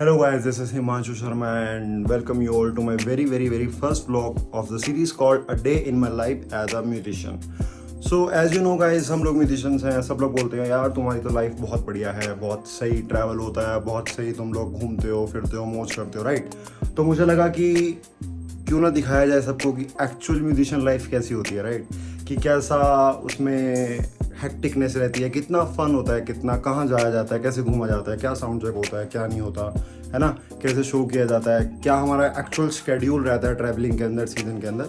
Hello guys, this is Himanshu Sharma and welcome you all to my very first vlog of the series called A Day in My Life as a Musician. So as you know guys, हम लोग musicians हैं, सब लोग बोलते हैं यार तुम्हारी तो लाइफ बहुत बढ़िया है, बहुत सही ट्रैवल होता है, बहुत सही तुम लोग घूमते हो फिरते हो मौज करते हो, राइट। तो मुझे लगा कि क्यों ना दिखाया जाए सबको कि एक्चुअल म्यूजिशियन लाइफ कैसी होती है, राइट। कि कैसा उसमें हेक्टिकनेस रहती है, कितना फन होता है, कितना कहाँ जाया जाता है, कैसे घूमा जाता है, क्या साउंड चेक होता है, क्या नहीं होता है ना, कैसे शो किया जाता है, क्या हमारा एक्चुअल शेड्यूल रहता है ट्रैवलिंग के अंदर, सीजन के अंदर।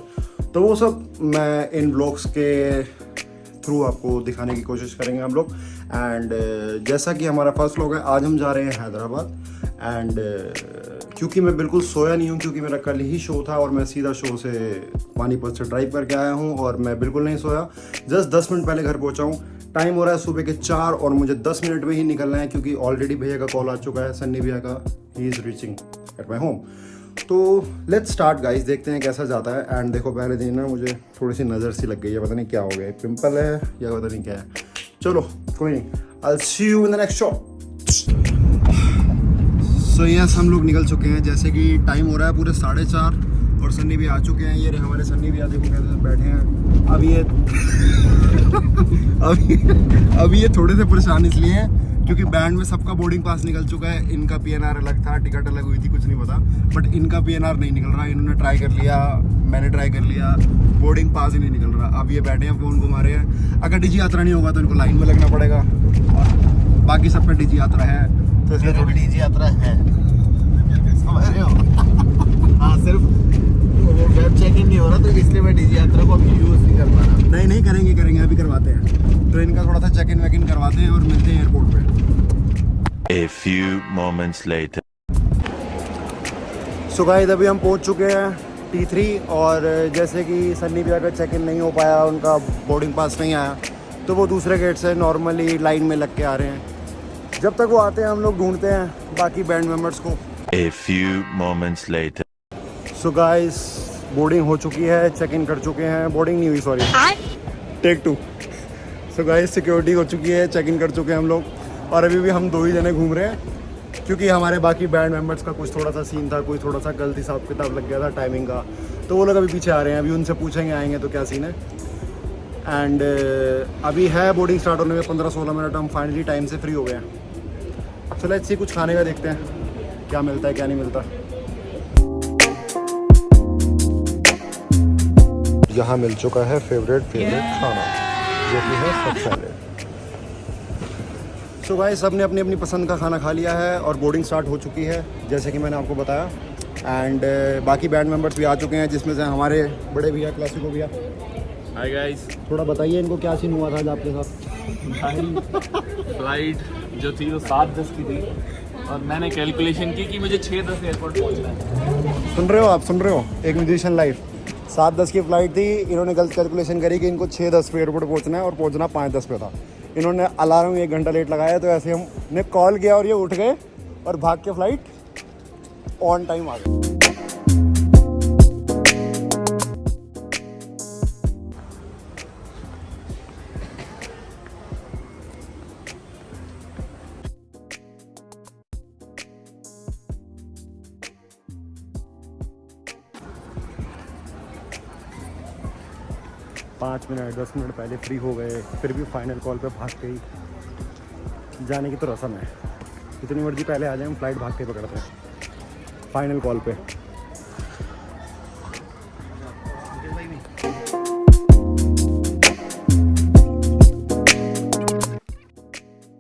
तो वो सब मैं इन ब्लॉग्स के थ्रू आपको दिखाने की कोशिश करेंगे हम लोग। एंड जैसा कि हमारा फर्स्ट व्लॉग है, आज हम जा रहे हैं हैदराबाद। एंड क्योंकि मैं बिल्कुल सोया नहीं हूँ, क्योंकि मेरा कल ही शो था और मैं सीधा शो से पानीपत से ड्राइव करके आया हूँ और मैं बिल्कुल नहीं सोया। जस्ट 10 मिनट पहले घर पहुँचा हूँ। टाइम हो रहा है सुबह के 4 और मुझे 10 मिनट में ही निकलना है, क्योंकि ऑलरेडी भैया का कॉल आ चुका है, सन्नी भैया का, he is reaching at my home. तो लेट्स स्टार्ट गाइस, देखते हैं कैसा जाता है। एंड देखो पहले दिन ना मुझे थोड़ी सी नज़र सी लग गई है, पता नहीं क्या हो गया, पिंपल है या पता नहीं क्या है। चलो कोई नहीं, I will see you in the next shot. So yes, हम लोग निकल चुके हैं। जैसे कि टाइम हो रहा है पूरे 4:30 और सन्नी भी आ चुके हैं। ये रहे हमारे सन्नी भी, देखो कैसे बैठे हैं। अभी ये थोड़े से परेशान इसलिए हैं क्योंकि बैंड में सबका बोर्डिंग पास निकल चुका है। इनका पीएनआर अलग था, टिकट अलग हुई थी, कुछ नहीं पता, बट इनका पीएनआर नहीं निकल रहा। इन्होंने ट्राई कर लिया, मैंने ट्राई कर लिया, बोर्डिंग पास ही नहीं निकल रहा। अब ये बैठे हैं, फ़ोन घुमा रहे हैं। अगर डिजी यात्रा नहीं होगा तो इनको लाइन में लगना पड़ेगा, और बाकी सब पे डिजी यात्रा है, तो इसलिए थोड़ी डीजी यात्रा है, समझ रहे हो। हाँ, सिर्फ वेब चेक इन नहीं हो रहा, तो इसलिए मैं डीजी यात्रा को अभी यूज़ नहीं कर पा रहा। नहीं करेंगे, अभी करवाते हैं। तो इनका थोड़ा सा चेक इन वेक इन करवाते हैं और मिलते हैं एयरपोर्ट पे। A few moments later. So guys, अभी हम पहुंच चुके हैं T3 और जैसे कि सन्नी भैया का चेक इन नहीं हो पाया, उनका बोर्डिंग पास नहीं आया, तो वो दूसरे गेट से नॉर्मली लाइन में लग के आ रहे हैं। जब तक वो आते हैं हम लोग ढूंढते हैं बाकी बैंड मेंबर्स को। A few moments later. So guys, boarding हो चुकी है, चेक इन कर चुके हैं, बोर्डिंग नहीं हुई sorry, take 2। So guys, security हो चुकी है, चेक इन कर चुके हैं हम लोग, और अभी भी हम 2 ही जने घूम रहे हैं, क्योंकि हमारे बाकी बैंड मेंबर्स का कुछ थोड़ा सा सीन था, कोई थोड़ा सा गलत हिसाब किताब लग गया था टाइमिंग का, तो वो लोग अभी पीछे आ रहे हैं। अभी उनसे पूछेंगे आएंगे तो क्या सीन है। एंड अभी है बोर्डिंग स्टार्ट होने में 15-16 मिनट, हम फाइनली टाइम से फ्री हो गए हैं। चलो अच्छी कुछ खाने का देखते हैं क्या मिलता है क्या नहीं मिलता। यहाँ मिल चुका है फेवरेट खाना, जो कि है सब सैलेड। सो भाई, सब ने अपनी अपनी पसंद का खाना खा लिया है और बोर्डिंग स्टार्ट हो चुकी है, जैसे कि मैंने आपको बताया। एंड बाकी बैंड मेंबर्स भी आ चुके हैं, जिसमें से हमारे बड़े भैया क्लासिको भैया। हाय गाइस, थोड़ा बताइए इनको क्या सीन हुआ था आज आपके साथ। फ्लाइट जो थी वो 7:10 की थी और मैंने कैलकुलेशन की कि मुझे 6:10 एयरपोर्ट पहुंचना है। सुन रहे हो आप, सुन रहे हो, एक म्यूजिशियन लाइफ। 7:10 की फ़्लाइट थी, इन्होंने गलत कैलकुलेशन करी कि इनको 6:10 पे एयरपोर्ट पहुंचना है और पहुंचना 5:10 पे था। इन्होंने अलार्म 1 घंटा लेट लगाया, तो ऐसे हमने कॉल किया और ये उठ गए और भाग के फ़्लाइट ऑन टाइम आ गए। 5 मिनट 10 मिनट पहले फ्री हो गए, फिर भी फाइनल कॉल पे भाग के ही जाने की तो रस्म है। जितनी मर्जी पहले आ जाए, हम फ्लाइट भाग के पकड़ते हैं फाइनल कॉल पे।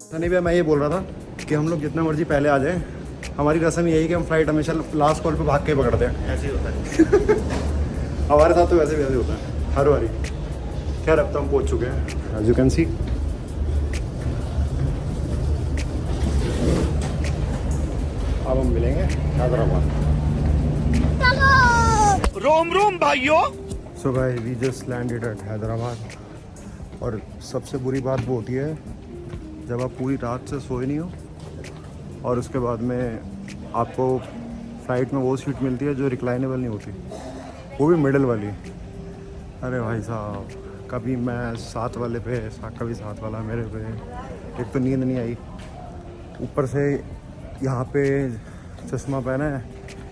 सनी भैया, मैं ये बोल रहा था कि हम लोग जितना मर्जी पहले आ जाएं, हमारी रस्म यही कि हम फ्लाइट हमेशा लास्ट कॉल पे भाग के पकड़ते हैं। ऐसे ही होता है। हमारे साथ तो वैसे भी ऐसे होता है हर बारी। खैर, अब तो हम पहुंच चुके हैं, एज यू कैन सी। अब हम मिलेंगे हैदराबाद। रोम रोम भाइयों। So guys, we just landed at Hyderabad. और सबसे बुरी बात वो होती है जब आप पूरी रात से सोए नहीं हो और उसके बाद में आपको फ्लाइट में वो सीट मिलती है जो रिक्लाइनेबल नहीं होती, वो भी मिडल वाली। अरे भाई साहब, कभी मैं साथ वाले पे, कभी साथ वाला मेरे पे। एक तो नींद नहीं आई, ऊपर से यहाँ पे चश्मा पहना है।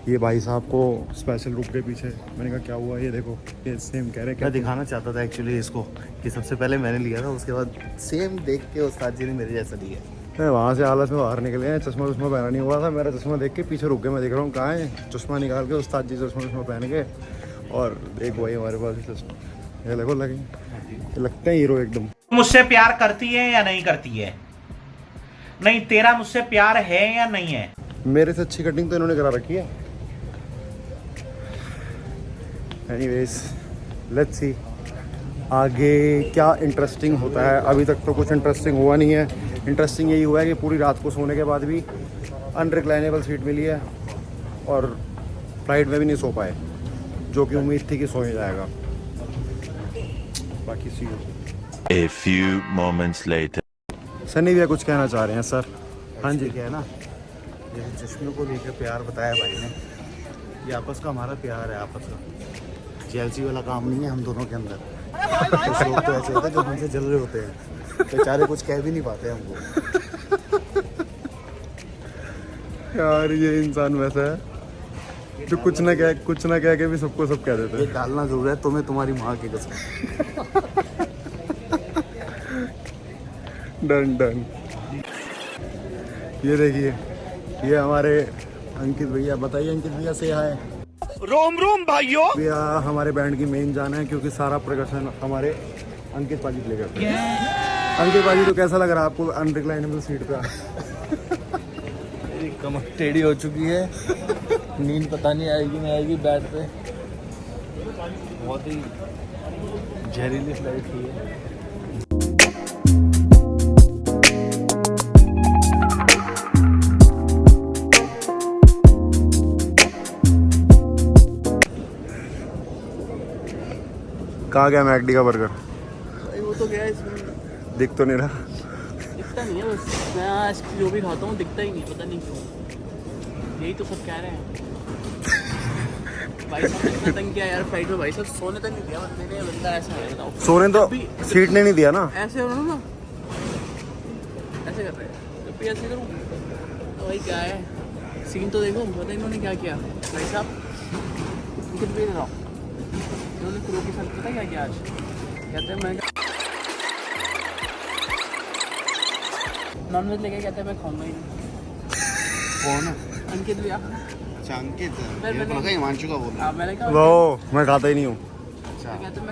ये भाई साहब को स्पेशल रूप के पीछे, मैंने कहा क्या हुआ, ये देखो ये सेम कह रहे क्या दिखाना चाहता था एक्चुअली इसको कि सबसे पहले मैंने लिया था, उसके बाद सेम देख के उस्ताद जी ने मेरे जैसा लिया। मैं वहाँ से आलस में बाहर निकले हैं, चश्मा पहना नहीं हुआ था, मेरा चश्मा देख के पीछे रुक गए, मैं देख रहा हूँ कहाँ है, चश्मा निकाल के उस्ताद जी चश्मा पहन के, और एक भाई हमारे पास ही चश्मा, ये देखो लगे, लगते हैं हीरो एकदम। मुझसे प्यार करती है या नहीं करती है? नहीं, तेरा मुझसे प्यार है या नहीं है? मेरे से अच्छी कटिंग तो इन्होंने करा रखी है। एनीवेज लेट्स सी आगे क्या इंटरेस्टिंग होता है। अभी तक तो कुछ इंटरेस्टिंग हुआ नहीं है। इंटरेस्टिंग यही हुआ है कि पूरी रात को सोने के बाद भी अनरिक्लाइनेबल सीट मिली है और फ्लाइट में भी नहीं सो पाए, जो कि उम्मीद थी कि सो ही जाएगा। बाकी सी A few moments later. Sunny भैया कुछ कहना चाह रहे हैं सर? हाँ जी। क्या है ना, जैसे चश्मे को लेकर प्यार बताया भाई ने, ये आपस का हमारा प्यार है, आपस का जेलसी वाला काम नहीं है हम दोनों के अंदर। कुछ लोग तो ऐसे होते हैं जो हमसे जल रहे होते हैं, बेचारे कुछ कह भी नहीं पाते हमको। यार ये इंसान वैसा है जो कुछ ना कह के भी सबको सब कह देते ये हैं। डालना जरूर है तुम्हें, तुम्हारी माँ की कसम। डन। ये देखिए, ये हमारे अंकित भैया, बताइए अंकित भैया से हाय। रोम रोम भाइयों। भैया हमारे बैंड की मेन जान है, क्योंकि सारा प्रदर्शन हमारे अंकित पाजी प्ले करते हैं। अंकित पाजी, तो कैसा लग रहा है आपको अनरिक्लाइनेबल सीट पे? मेरी कमर टेढ़ी हो चुकी है, नींद पता नहीं आएगी नहीं आएगी बेड पे। बहुत ही जहरीली फ्लाइट थी है। कहाँ गया मैकडी का बर्गर? वो तो गया इसमें, दिख तो नहीं रहा। दिखता नहीं है, बस मैं आज जो भी खाता हूँ दिखता ही नहीं, पता नहीं क्यों। यही तो सब कह रहे हैं। भाई साहब ने इतना तंग किया यार फ्लाइट में, भाई साहब सोने तक नहीं दिया बंदे ने। बंदा ऐसा है, बताओ सोने तो सीट ने नहीं दिया ना। ऐसे हो ना, ऐसे कर रहे हैं, जब भी ऐसे करूँ तो भाई क्या है सीन तो देखो। पता इन्होंने क्या किया भाई साहब, टिकट भी दे रहा हूँ इन्होंने क्रू के साथ। पता क्या किया आज, कहते हैं मैं नॉन वेज लेके, कहते हैं मैं खाऊंगा ही नहीं। कौन? अंकित भैया। अच्छा अंकित, मैं- मेरे को लगा हिमांशु का बोल रहा है। मैंने कहा वो मैं खाता ही नहीं हूँ। अच्छा, कहते हैं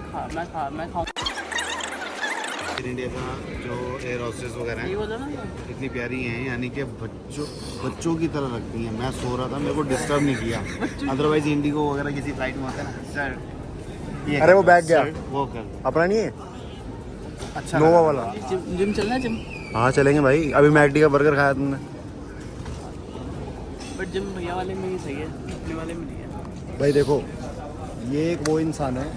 मैं खाऊंगा। इंडिया का जो एयर होस्टेस वगैरह यही हैं बोला ना, इतनी प्यारी हैं, यानी कि बच्चों की तरह लगती हैं। मैं सो रहा था, मेरे को डिस्टर्ब नहीं किया। अदरवाइज इंडिगो वगैरह किसी फ्लाइट में होता है ना सर, ये अरे वो बैग गया। सर, वो कर अपना नहीं है अच्छा नोवा लगा। वाला। जिम चलना है जिम, हाँ चलेंगे भाई। अभी मैकडी का बर्गर खाया तुमने? बट जिम भैया वाले में ही सही है, अपने वाले में नहीं है। भाई देखो, ये एक वो इंसान है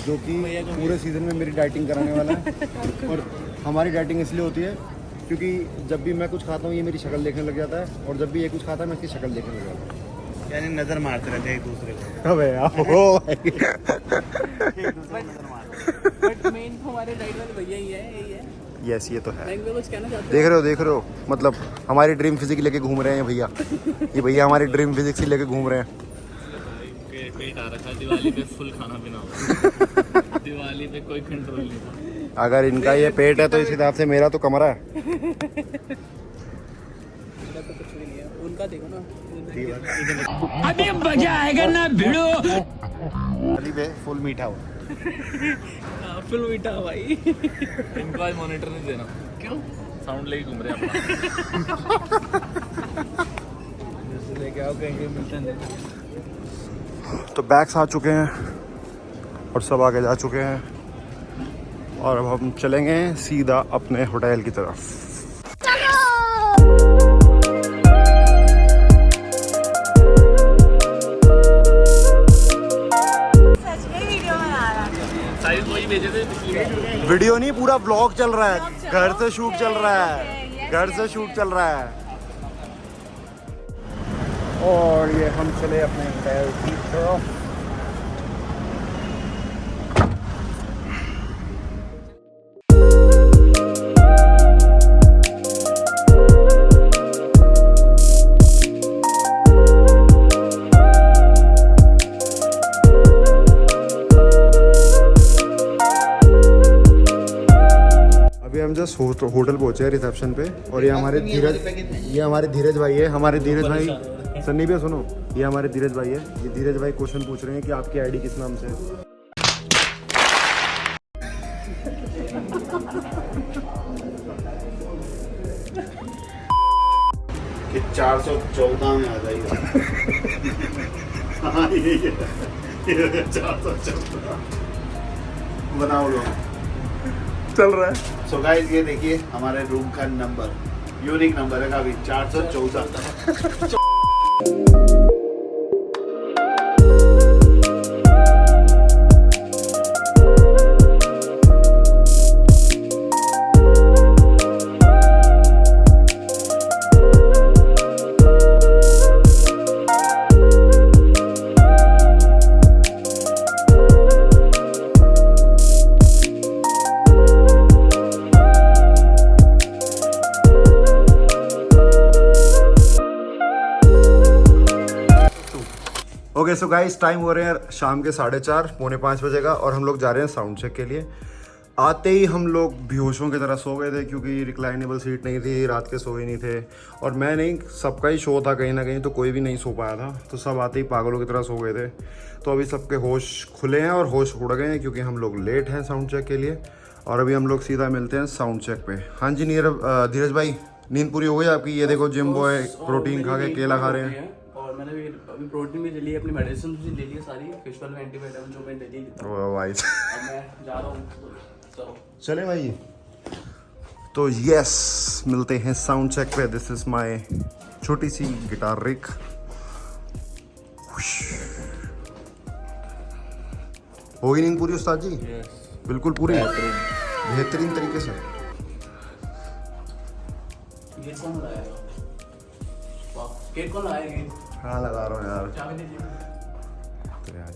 जो कि पूरे सीज़न में मेरी डाइटिंग कराने वाला है। और हमारी डाइटिंग इसलिए होती है क्योंकि जब भी मैं कुछ खाता हूँ ये मेरी शक्ल देखने लग जाता है, और जब भी ये कुछ खाता है मैं इसकी शक्ल देखने लग जाता हूँ। यानी नजर मारते रहते हैं एक दूसरे को। अबे यार ओ भाई। एक दूसरे को नजर मारते हैं। बट मेन तो हमारे डाइट वाले भैया ही है, यही है। यस ये तो है। मैं इनको कुछ कहना चाहता देख रहे हो मतलब हमारी ड्रीम फिजिक लेके घूम रहे हैं भैया। ये भैया हमारी ड्रीम फिजिक्स ही लेके घूम रहे हैं। पेट आ रखा है, दिवाली पे फुल खाना पीना होगा। दिवाली पे कोई कंट्रोल नहीं। अगर इनका ये पेट है तो इस हिसाब से मेरा तो कमरा है। मेरा तो कुछ भी नहीं है, उनका देखो ना। अभी मजा आएगा ना भिड़ो। अली पे फुल मीठा हुआ। फुल मीठा भाई। इनको आज मॉनिटर नहीं देना। क्यों? साउंड लेके घूम रहे हैं अपना। लेके आओ कहीं मिलते हैं। तो बैग्स आ चुके हैं और सब आगे जा चुके हैं, और अब हम चलेंगे सीधा अपने होटल की तरफ। साइज वही भेजे थे पिछली बार। वीडियो नहीं, पूरा ब्लॉग चल रहा है, घर से शूट चल रहा है, घर से शूट चल रहा है। और ये हम चले अपने होटल की तरफ। बस होटल पहुंचे हैं रिसेप्शन पे। और ये हमारे धीरज भाई है। हमारे धीरज भाई, सन्नी भैया सुनो, ये हमारे धीरज भाई है। ये धीरज भाई क्वेश्चन पूछ रहे हैं कि आपकी आईडी किस नाम से है। कि 414 में आ जाएगा। हाँ, ये 414 बनाओ लोग, चल रहा है। सो गाइस ये देखिए हमारे रूम का नंबर, यूनिक नंबर है काफी, 414। ओके सो गाइस टाइम हो रहे हैं शाम के 4:30 पौने 5 बजे का, और हम लोग जा रहे हैं साउंड चेक के लिए। आते ही हम लोग बेहोशों की तरह सो गए थे क्योंकि रिक्लाइनेबल सीट नहीं थी, रात के सोए नहीं थे। और मैं नहीं, सबका ही शो था कहीं ना कहीं, तो कोई भी नहीं सो पाया था। तो सब आते ही पागलों की तरह सो गए थे। तो अभी सबके होश खुले हैं और होश उड़ गए हैं क्योंकि हम लोग लेट हैं साउंड चेक के लिए। और अभी हम लोग सीधा मिलते हैं साउंड चेक पे। हाँ जी धीरज भाई, नींद पूरी हो गई आपकी? ये देखो जिम बॉय प्रोटीन खा के केला खा रहे हैं। और मैंने भी अभी प्रोटीन भी ले लिया, अपनी मेडिसिन भी ले ली है सारी, फिश वाले एंटीबायोटिक जो मैं डेली लेता हूं। ओ भाई अब मैं जा रहा हूं, चलो चले भाई। तो यस, मिलते हैं साउंड चेक पे। दिस इज माय छोटी सी गिटार रिक। हो गई नींद पूरी उस्ताद जी? बिल्कुल पूरी, बेहतरीन तरीके से। ये कौन लगाएगा? केक कौन लगाएगा? हाँ लगा रहा हूँ यार। चाबी दीजिए। तो यार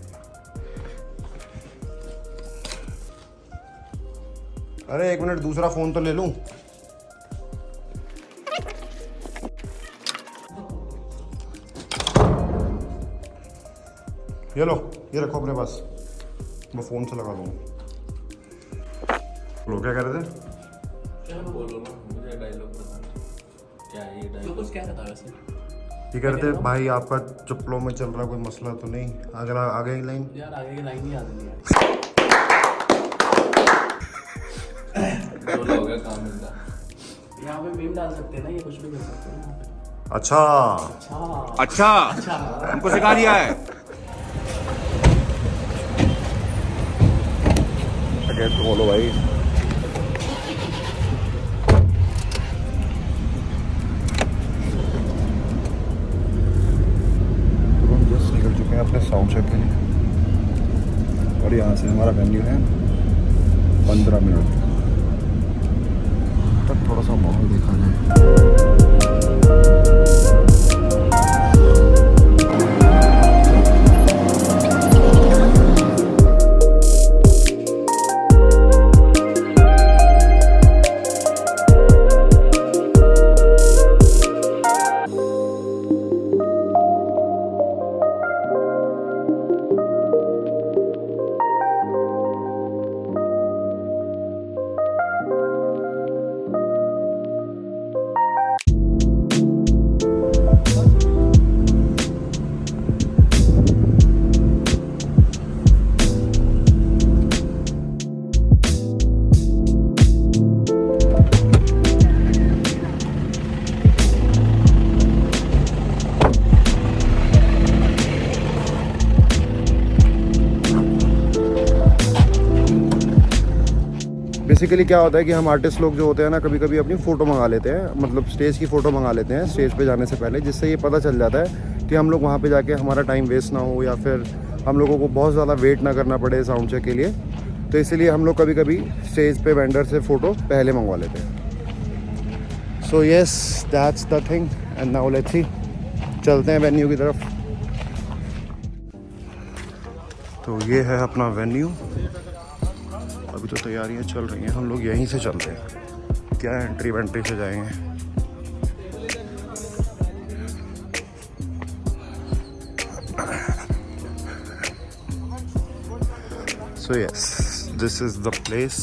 अरे एक मिनट, दूसरा फोन तो ले लूं। ये लो, ये रखो अपने पास, मैं फोन से लगा दूंगा। लोग क्या कह रहे थे? क्या बोलो ना, मुझे डायलॉग पता नहीं क्या है ये डायलॉग। कुछ क्या था वैसे? ये कह रहे थे भाई आपका चप्पलों में चल रहा कोई मसला तो नहीं? अगला आगे की लाइन यार, आगे की लाइन ही याद नहीं है। हो गया काम मिलता। यहाँ पे मीम डाल सकते हैं ना, ये कुछ भी कर सकते हैं। अच्छा अच्छा हमको सिखा दिया है। बोलो भाई। तो हम जस्ट निकल चुके हैं अपने साउंड चेक के लिए, और यहाँ से हमारा वेन्यू है 15 मिनट तक। थोड़ा सा माहौल देखा जाए। बेसिकली क्या होता है कि हम आर्टिस्ट लोग जो होते हैं ना, कभी कभी अपनी फ़ोटो मंगा लेते हैं, मतलब स्टेज की फ़ोटो मंगा लेते हैं स्टेज पे जाने से पहले, जिससे ये पता चल जाता है कि हम लोग वहाँ पे जाके हमारा टाइम वेस्ट ना हो, या फिर हम लोगों को बहुत ज़्यादा वेट ना करना पड़े साउंड चेक के लिए। तो इसीलिए हम लोग कभी कभी स्टेज पे वेंडर से फ़ोटो पहले मंगवा लेते हैं। So yes, that's the thing. And now let's see, चलते हैं वेन्यू की तरफ। तो ये है अपना वेन्यू। अभी तो तैयारियां चल रही हैं, हम लोग यहीं से चलते हैं। क्या एंट्री वेंट्री से जाएंगे। So yes, this is the place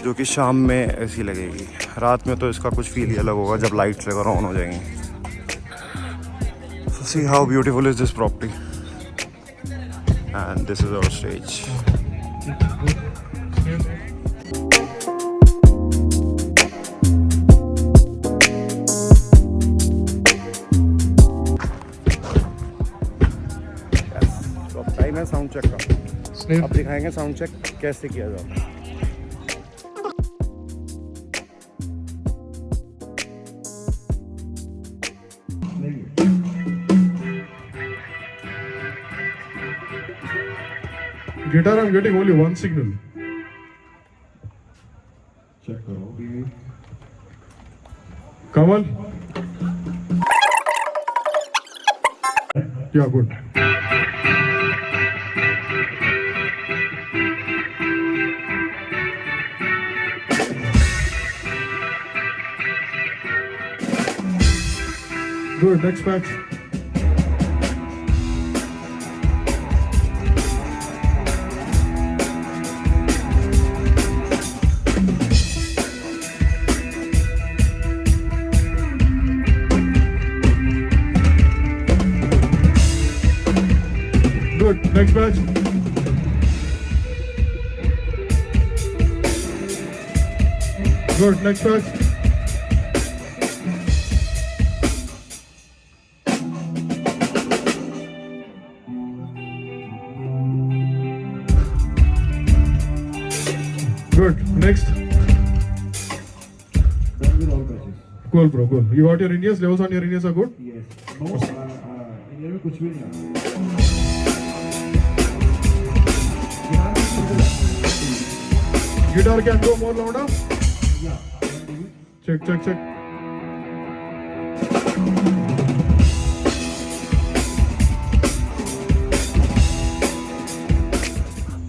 जो कि शाम में ऐसी लगेगी। रात में तो इसका कुछ फील ही अलग होगा जब लाइट्स वगैरह ऑन हो जाएंगी। See how beautiful is this property and this is our stage. तो अब टाइम है साउंड चेक का। अब दिखाएंगे साउंड चेक कैसे किया जाता है। Guitar, I'm getting only one signal. Check करो। Kamal? Yeah, good. Good, next patch. Good, next batch. Good, next batch. Good, next. Cool, bro, cool. You got your in-ears, levels on your in-ears are good? Guitar can go more louder? Yeah. Check, check, check.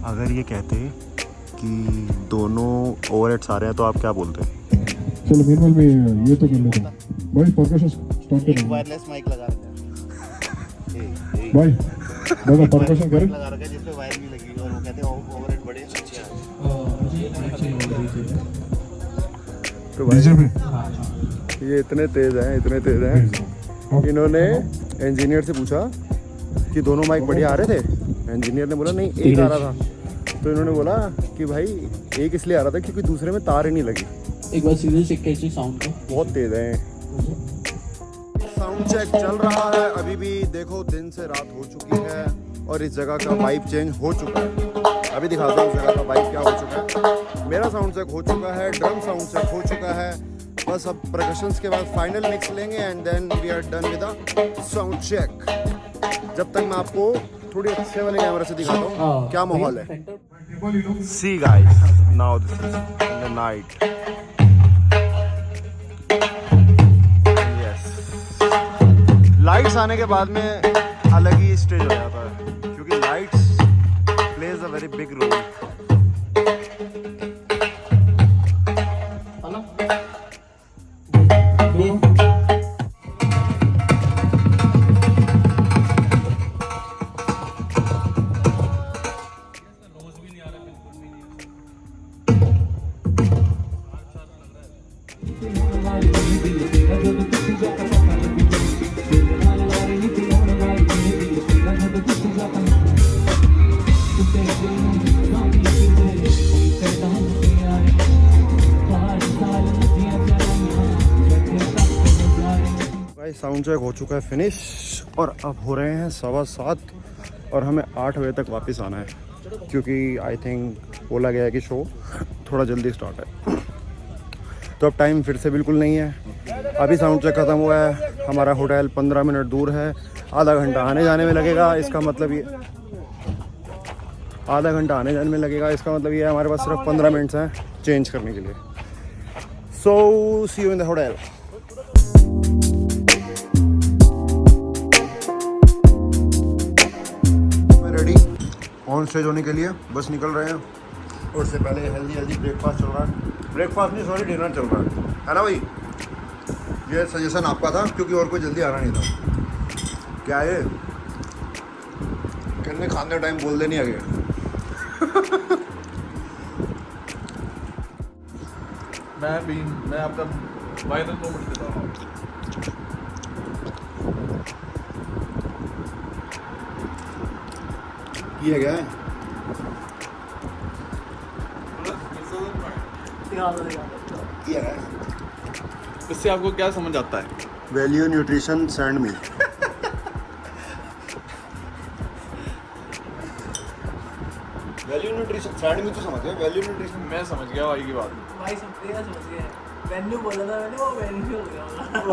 अगर ये कहते कि दोनों overheads आ रहे हैं तो आप क्या बोलते हैं? चलो मीनवाइल में ये तो कर लेते हैं भाई। परकशन स्टार्ट करें। वायरलेस माइक लगा रखा है भाई दादा परकशन करें। लगा रखा है जिसपे वायर नहीं लगी और वो कहते हैं ओवरहेड बड़े अच्छे हैं। तो डीजे पे ये इतने तेज हैं इन्होंने इंजीनियर से पूछा कि दोनों माइक बढ़िया आ रहे थे। इंजीनियर ने बोला नहीं, एक आ रहा था। तो इन्होंने बोला कि भाई एक इसलिए आ रहा था क्योंकि दूसरे में तार ही नहीं लगी। एक बार सिग्नल चेक कीजिए साउंड का। बहुत तेज है। साउंड चेक चल रहा है अभी भी। देखो दिन से रात हो चुकी है और इस जगह का वाइब चेंज हो चुका है। अभी दिखाता हूँ इस जगह का वाइब क्या हो चुका है। मेरा साउंड चेक हो चुका है, ड्रम साउंड चेक हो चुका है। बस अब परकशंस के बाद फाइनल मिक्स लेंगे and then we are done with the sound check. जब तक मैं आपको थोड़ी अच्छे वाले कैमरे से दिखाता हूँ क्या माहौल है। See guys, now this is in the night. Yes. Lights आने के बाद में अलग ही स्टेज हो जाता है क्योंकि lights plays a very big role. Sound check हो चुका है फिनिश और अब हो रहे हैं 7:15 और हमें 8 बजे तक वापस आना है क्योंकि आई थिंक बोला गया है कि शो थोड़ा जल्दी स्टार्ट है। तो अब टाइम फिर से बिल्कुल नहीं है। अभी साउंड चेक ख़त्म हुआ है। हमारा होटल 15 मिनट दूर है। आधा घंटा आने जाने में लगेगा। इसका मतलब ये आधा घंटा आने जाने में लगेगा। इसका मतलब ये हमारे पास सिर्फ 15 मिनट्स हैं चेंज करने के लिए। So see you in the hotel. On stage होने के लिए बस निकल रहे हैं और उससे पहले हेल्दी ब्रेकफास्ट चल रहा है। ब्रेकफास्ट नहीं सॉरी डिनर चल रहा है ना भाई। ये सजेशन आपका था क्योंकि और कोई जल्दी आना नहीं था। क्या है कहने खाने टाइम बोल देनी आगे। मैं आपका वायरल मोमेंट देता हूँ. किया गया है. दिखा दो. किया है. इससे आपको क्या समझ आता है? Value nutrition send me. Value nutrition send me तो समझ गए. वैल्यू न्यूट्रिशन मैं समझ गया भाई की बात. भाई सब तेरा समझ गया. वेन्यू बोला था मैंने, वो वेन्यू हो गया.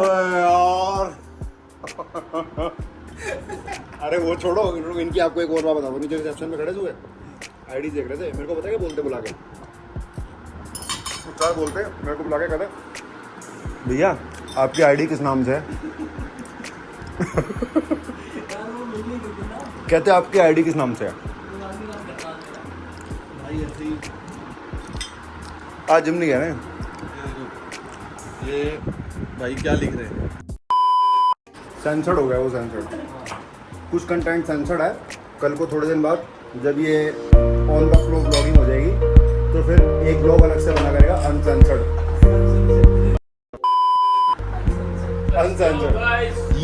ओए यार. अरे वो छोड़ो, इनकी आपको एक और बात बताओ. नीचे रिसेप्शन में खड़े हुए आईडी देख रहे थे. मेरे को पता है क्या बोलते बुला के. क्या बोलते मेरे को बुला के कहते, भैया आपकी आईडी किस नाम से है? कहते आपकी आईडी किस नाम से है? भाई ऐसे ही आज जिम नहीं गए हैं. ये भाई क्या लिख रहे हैं? सेंसर्ड हो गया वो. सेंसर्ड कुछ कंटेंट सेंसर्ड है. कल को थोड़े दिन बाद जब ये ऑन द फ्लो ब्लॉगिंग हो जाएगी तो फिर एक ब्लॉग अलग से बना करेगा uncensored. Uncensored.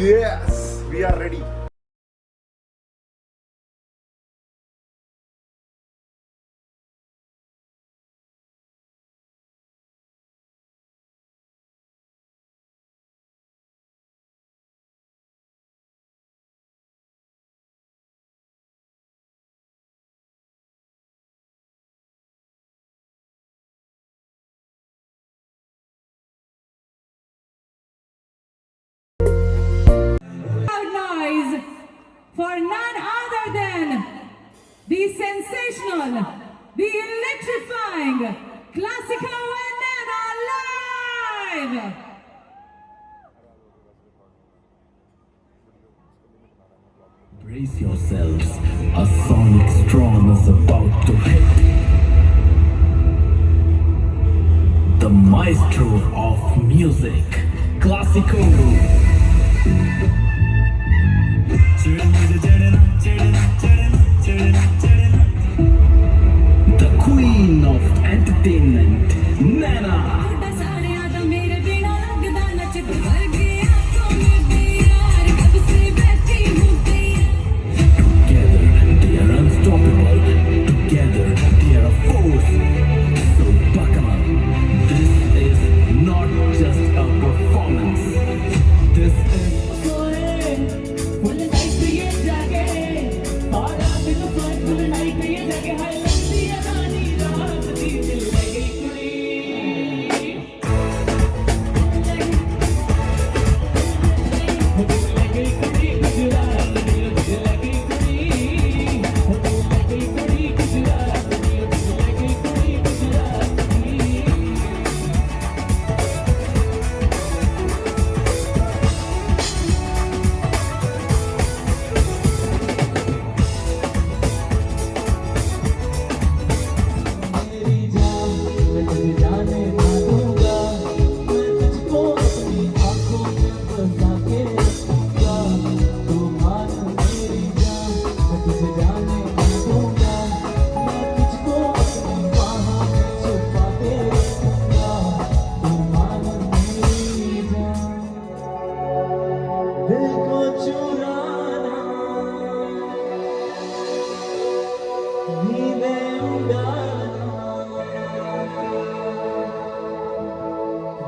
Yes we are ready. Noise for none other than the sensational, the electrifying, classical Nana live. Brace yourselves, a sonic storm is about to hit. The maestro of music, classical. The queen of entertainment, Nana. Together they are unstoppable. Together they are a force. So buckle up. This is not just a performance. This is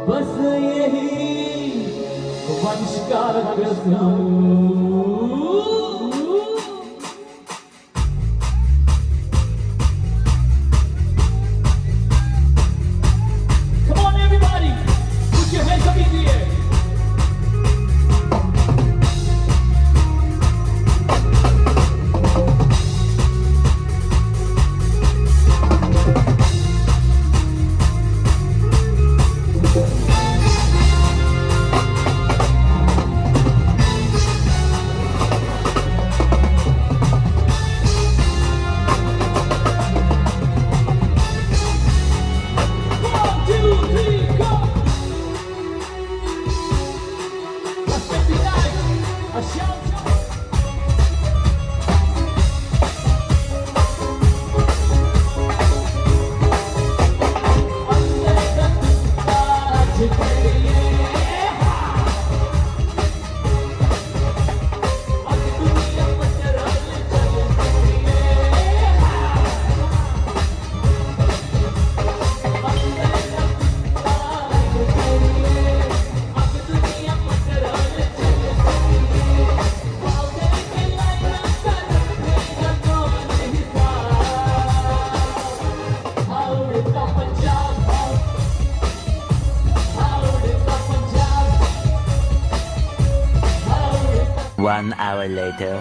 बस यही वंश का रंग 1 hour later.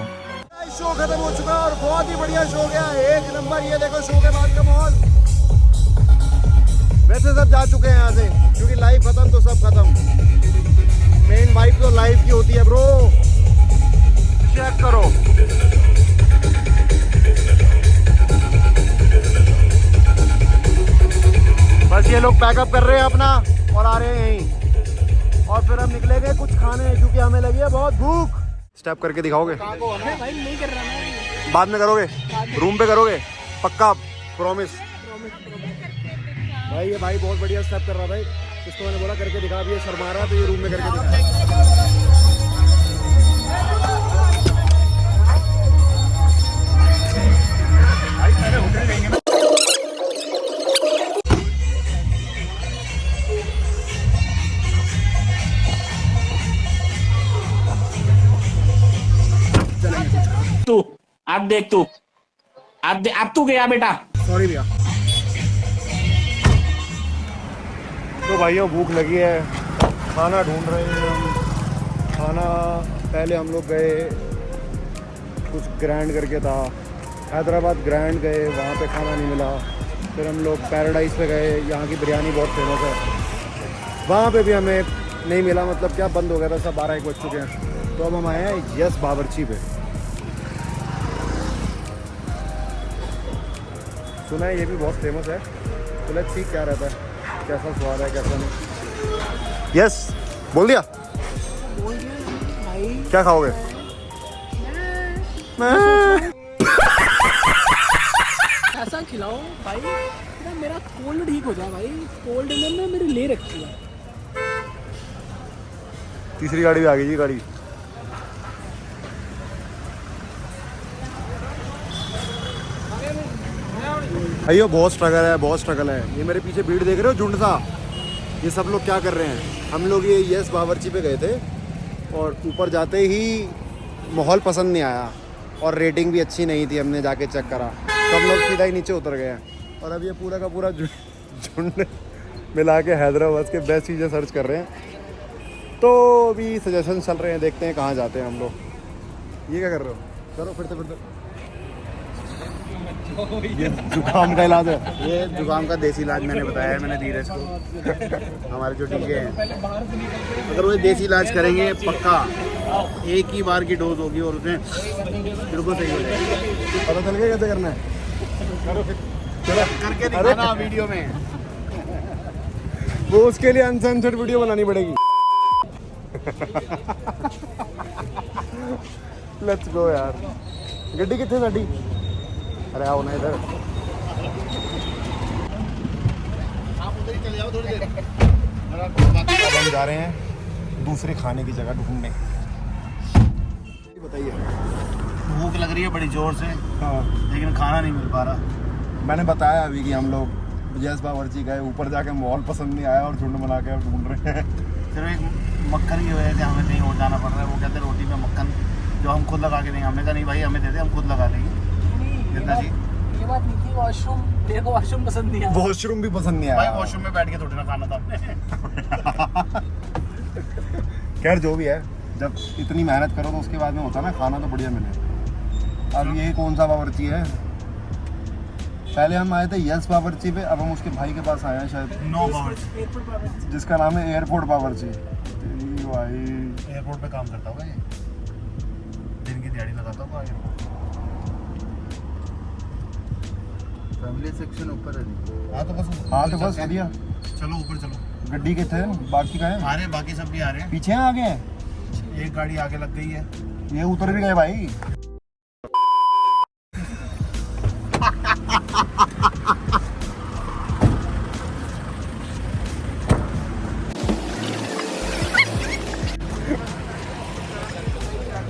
Show खत्म हो चुका और बहुत ही बढ़िया शो गया, एक नंबर। ये देखो शो के बाद का माहौल। वैसे सब जा चुके हैं यहाँ से क्योंकि लाइव खत्म तो सब खत्म। मेन वाइब तो लाइव की होती है ब्रो, चेक करो। बस ये लोग पैकअप कर रहे हैं अपना और आ रहे हैं यहीं, और फिर हम निकलेंगे कुछ खाने क्योंकि हमें लगी है बहुत भूख। स्टेप करके दिखाओगे? भाई नहीं कर रहा मैं। बाद में करोगे? रूम पे करोगे पक्का? प्रॉमिस? भाई ये भाई बहुत बढ़िया स्टेप कर रहा भाई। इसको मैंने बोला करके दिखा, भी ये शर्मा रहा तो ये रूम में करके दिखा। तू अब देख, तू अब तू गया बेटा। सॉरी भैया। तो भाइयों भूख लगी है, खाना ढूंढ रहे हैं हम। खाना पहले हम लोग गए कुछ ग्रैंड करके था, हैदराबाद ग्रैंड गए, वहाँ पे खाना नहीं मिला। फिर हम लोग पैराडाइज पे गए, यहाँ की बिरयानी बहुत फेमस है, वहाँ पे भी हमें नहीं मिला। मतलब क्या बंद हो गया था, सब 12-1 बज चुके हैं। तो अब हम आए हैं यस बावर्ची पे। सुना है ये भी बहुत फेमस है, तो लेट्स सी क्या रहता है, कैसा स्वाद है कैसा नहीं। यस बोल दिया। भाई क्या खाओगे? ऐसा खिलाओ भाई मेरा कोल्ड ठीक हो जाए भाई। कोल्ड में मेरी ले रखी है। तीसरी गाड़ी भी आ गई जी। गाड़ी अयो बहुत स्ट्रगल है, बहुत स्ट्रगल है। ये मेरे पीछे भीड़ देख रहे हो, झुंड सा, ये सब लोग क्या कर रहे हैं। हम लोग ये यस बावर्ची पे गए थे और ऊपर जाते ही माहौल पसंद नहीं आया और रेटिंग भी अच्छी नहीं थी, हमने जाके चेक करा तो हम लोग सीधा ही नीचे उतर गए हैं। और अब ये पूरा का पूरा झुंड मिला के हैदराबाद के बेस्ट चीज़ें सर्च कर रहे हैं। तो अभी सजेशन चल रहे हैं, देखते हैं कहाँ जाते हैं हम लोग। ये क्या कर रहे हो? चलो फिर से ये जुकाम का इलाज है। ये जुकाम का देसी इलाज मैंने बताया है, मैंने धीरज को। हमारे जो टीके हैं, अगर वो देसी इलाज करेंगे पक्का एक ही बार की डोज होगी और उसमें बिल्कुल सही हो जाएगी। पता चल गया कैसे करना है? करो फिर, चलो करके दिखाना वीडियो में। वो उसके लिए अनसेंसर्ड वीडियो बनानी पड़ेगी। लेट्स गो यार। गड्डी कितने साडी? अरे आओ ना इधर। अब हम जा रहे हैं दूसरे खाने की जगह ढूंढने। बताइए। भूख लग रही है बड़ी जोर से, हाँ लेकिन खाना नहीं मिल पा रहा। मैंने बताया अभी कि हम लोग यस बावर्ची गए, ऊपर जाके माहौल पसंद नहीं आया और झुंड बना के ढूंढ रहे हैं। सिर्फ एक मक्खन की वजह से हमें कहीं और जाना पड़ रहा है। वो कहते हैं रोटी में मक्खन जो हम खुद लगा के देंगे। हमने कहा नहीं भाई हमें दे दे, हम खुद लगा देंगे। जितना जी ये बात नहीं थी। वॉशरूम, तेरे को वॉशरूम पसंद नहीं आया? वॉशरूम भी पसंद नहीं भाई आया। वॉशरूम में बैठ के थोड़ी ना खाना था हमने। खैर जो भी है, जब इतनी मेहनत करो तो उसके बाद में होता है ना खाना तो बढ़िया मिले। अब ये कौन सा बावर्ची है? पहले हम आए थे यस बावर्ची पे, अब हम उसके भाई के पास आए हैं शायद, नो बावर्ची, जिसका नाम है एयरपोर्ट बावर्ची। तेरी भाई एयरपोर्ट पे काम करता होगा ये, दिन की दिहाड़ी लगाता होगा। फैमिली सेक्शन ऊपर है। हाँ तो बस बढ़िया। चलो ऊपर चलो। गड्डी के थे बाकी का है? आ रहे हैं, बाकी सब भी आ रहे हैं। पीछे हैं आगे हैं? एक गाड़ी आगे लग गई है। ये उतर भी गए भाई।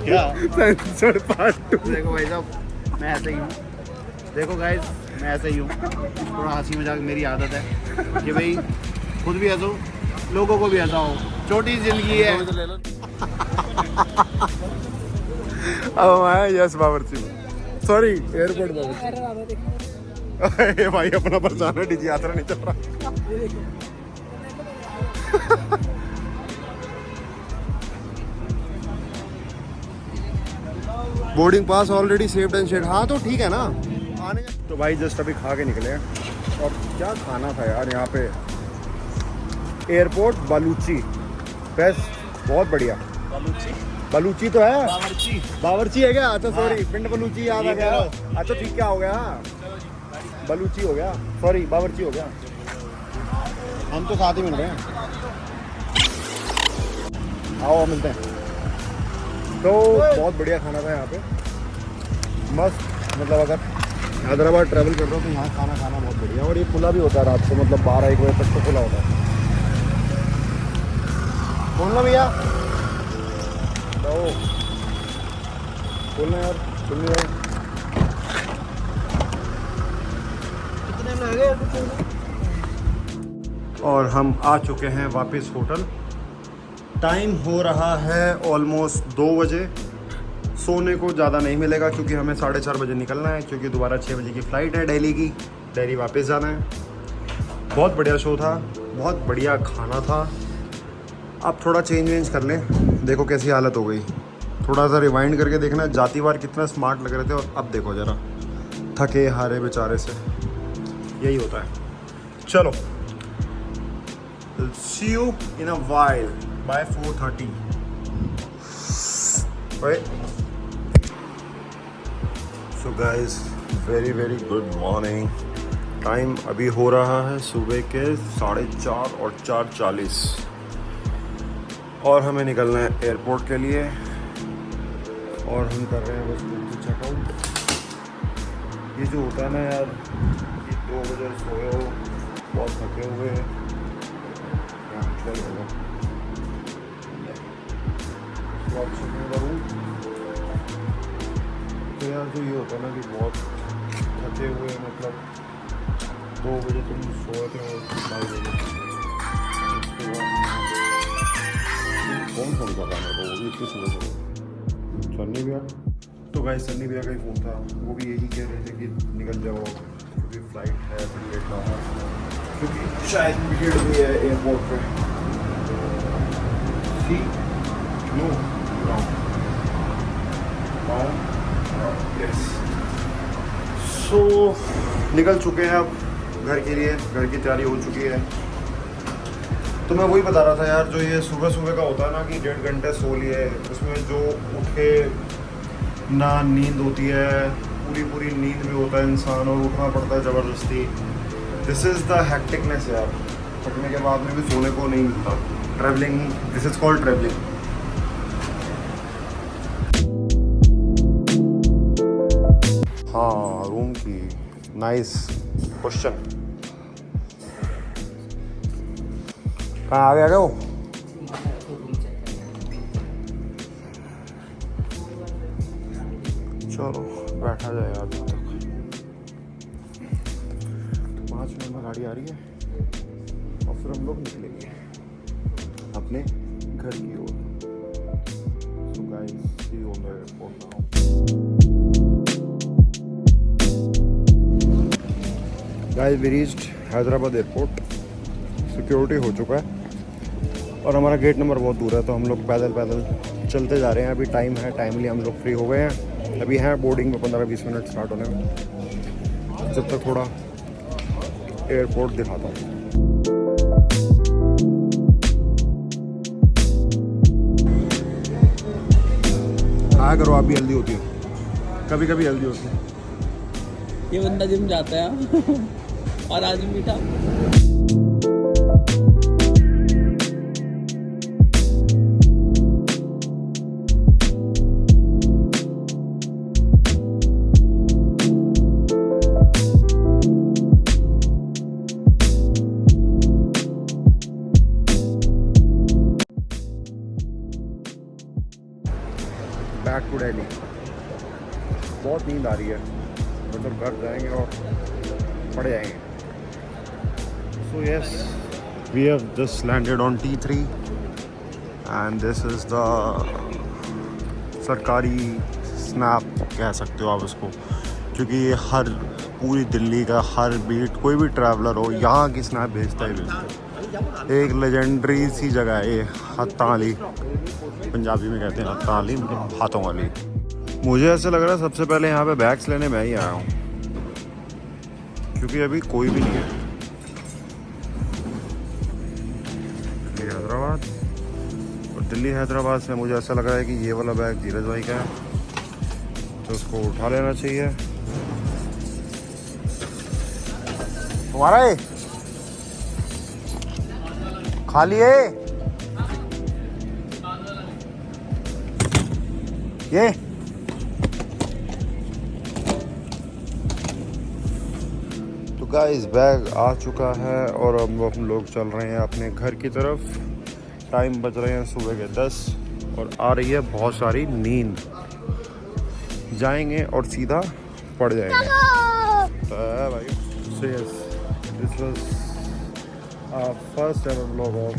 क्या? Censored part 2। देखो भाई साहब, मैं ऐसे ही हूँ। देखो गाइस, मैं ऐसे ही हूँ। थोड़ा हंसी मजाक मेरी आदत है कि भाई खुद भी हंसो, लोगों को भी हंसाओ। छोटी जिंदगी है। अब आया यस बावर्ची, सॉरी एयरपोर्ट बावर्ची। भाई अपना परेशान है, डीजी यात्रा नहीं चल रहा। Boarding pass already saved and shed. हाँ तो ठीक है ना आने। तो भाई जस्ट अभी खा के निकले हैं और क्या खाना था यार यहाँ पे। एयरपोर्ट बलूची बेस्ट, बहुत बढ़िया। बलूची तो है, बावर्ची है क्या? अच्छा सॉरी, पिंड बलूची याद आ गया। अच्छा ठीक, क्या हो गया? बलूची हो गया, सॉरी बावर्ची हो गया। हम तो साथ ही मिल रहे हैं, आओ मिलते हैं। तो बहुत बढ़िया खाना था यहाँ पे, मस्त। मतलब अगर हैदराबाद ट्रैवल कर रहे हो तो यहाँ खाना बहुत बढ़िया। और ये खुला भी होता है रात को, मतलब 12-1 बजे तक तो खुला होता है। बोल लो भैया, बोलना यार, सुन रहे और हम आ चुके हैं वापस होटल। टाइम हो रहा है ऑलमोस्ट 2 बजे। सोने को ज़्यादा नहीं मिलेगा क्योंकि हमें 4:30 बजे निकलना है, क्योंकि दोबारा 6 बजे की फ़्लाइट है दिल्ली की। दिल्ली वापस जाना है। बहुत बढ़िया शो था, बहुत बढ़िया खाना था। अब थोड़ा चेंज कर लें, देखो कैसी हालत हो गई। थोड़ा सा रिवाइंड करके देखना, जातीवार कितना स्मार्ट लग रहे थे और अब देखो ज़रा थके हारे बेचारे से। यही होता है। चलो, see you in a while by 4:30. Right? So guys, very good morning. Time अभी हो रहा है सुबह के 4:30 और 4:40 और हमें निकलना है एयरपोर्ट के लिए। और हम कर रहे हैं बस चेकआउट। ये जो होता है ना यार, कि 2 बजे सोए हो, बहुत थके हुए हैं, होगा तो यार जो ये होता है ना कि बहुत थके हुए, मतलब 2 बजे तुम सोए थे और 2 बजे कौन कर रहा था, वो भी इतनी सुबह से सन्नी भैया। तो गाइस सन्नी भैया का ही फ़ोन था, वो भी यही कह रहे थे कि निकल जाओ क्योंकि फ़्लाइट है, फिर लेट ना हो, क्योंकि शायद भीड़ भी है एयरपोर्ट पे। No yes. सो निकल चुके हैं अब घर के लिए, घर की तैयारी हो चुकी है। तो मैं वही बता रहा था यार, जो ये सुबह का होता है ना कि 1.5 घंटे सो लिए, उसमें जो उठे ना नींद होती है, पूरी नींद में होता है इंसान और उठना पड़ता है ज़बरदस्ती। दिस इज़ द हैक्टिकनेस यार। थकने के बाद में भी सोने को नहीं मिलता। Travelling, this is called travelling. हाँ, रूम की नाइस क्वेश्चन। कहाँ आ गया वो? चलो बैठा जाए यार तब तक। 5 मिनट में गाड़ी आ रही है और फिर हम लोग निकलेंगे अपने घर की ओर। So guys, see you on the airport now. Guys, we reached Hyderabad airport. Security हो चुका है और हमारा गेट नंबर बहुत दूर है, तो हम लोग पैदल चलते जा रहे हैं। अभी टाइम है, टाइमली हम लोग फ्री हो गए हैं। अभी हैं बोर्डिंग में 15-20 मिनट स्टार्ट होने में। जब तक थोड़ा एयरपोर्ट दिखाता हूँ। खाया करो, आप भी हेल्दी होती हो, कभी कभी हेल्दी होती है। ये बंदा जिम जाता है और आज मीठा। Back to Delhi. बहुत नींद आ रही है, मतलब घर जाएंगे और पड़ जाएंगे। So yes, we have just landed on T3 and this is the सरकारी स्नैप कह सकते हो आप इसको, क्योंकि ये हर पूरी दिल्ली का हर बीट कोई भी ट्रैवलर हो यहाँ की स्नैप भेजता ही भेजता है। एक लेजेंडरी सी जगह है ये, हत्ता अली, पंजाबी में कहते हैं हत्ता अली, मतलब हाथों वाली। मुझे ऐसा लग रहा है सबसे पहले यहाँ पे बैग्स लेने मैं ही आया हूँ, क्योंकि अभी कोई भी नहीं है। दिल्ली हैदराबाद, और दिल्ली हैदराबाद से मुझे ऐसा लग रहा है कि ये वाला बैग धीरज भाई का है, तो उसको उठा लेना चाहिए। तुम्हारा है खाली है ये। तो गाइस बैग आ चुका है और अब हम लोग चल रहे हैं अपने घर की तरफ। टाइम बज रहे हैं सुबह के 10 और आ रही है बहुत सारी नींद। जाएंगे और सीधा पड़ जाएंगे। तो भाई so yes, this was our first ever vlog of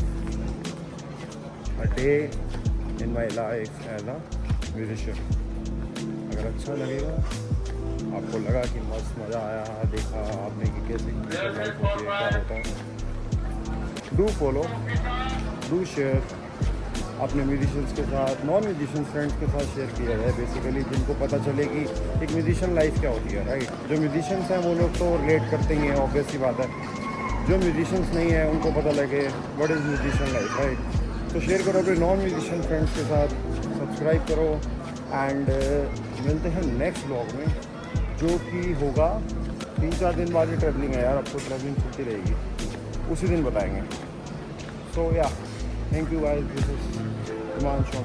a day in my life as a musician. अगर अच्छा लगेगा, आपको लगा कि मस्त मज़ा आया, देखा आपने कि कैसे म्यूजिक लाइफ होती है, क्या होता है, डू फॉलो, डू शेयर अपने म्यूजिशियंस के साथ, नॉन म्यूजिशियंस फ्रेंड्स के साथ शेयर किया जाए बेसिकली, जिनको पता चले कि एक म्यूजिशियन लाइफ क्या होती है, राइट। जो म्यूजिशियंस हैं वो लोग तो रिलेट करते ही हैं, ऑब्वियस सी बात है। जो म्यूजिशियंस नहीं है उनको पता लगे what is musician life, right. तो शेयर करो अपने नॉन म्यूजिशियन फ्रेंड्स के साथ, सब्सक्राइब करो एंड मिलते हैं नेक्स्ट व्लॉग में, जो कि होगा 3-4 दिन बाद ही ट्रैवलिंग है यार, अब तो ट्रैवलिंग चलती रहेगी, उसी दिन बताएंगे। सो या thank you guys, this is Himanshu.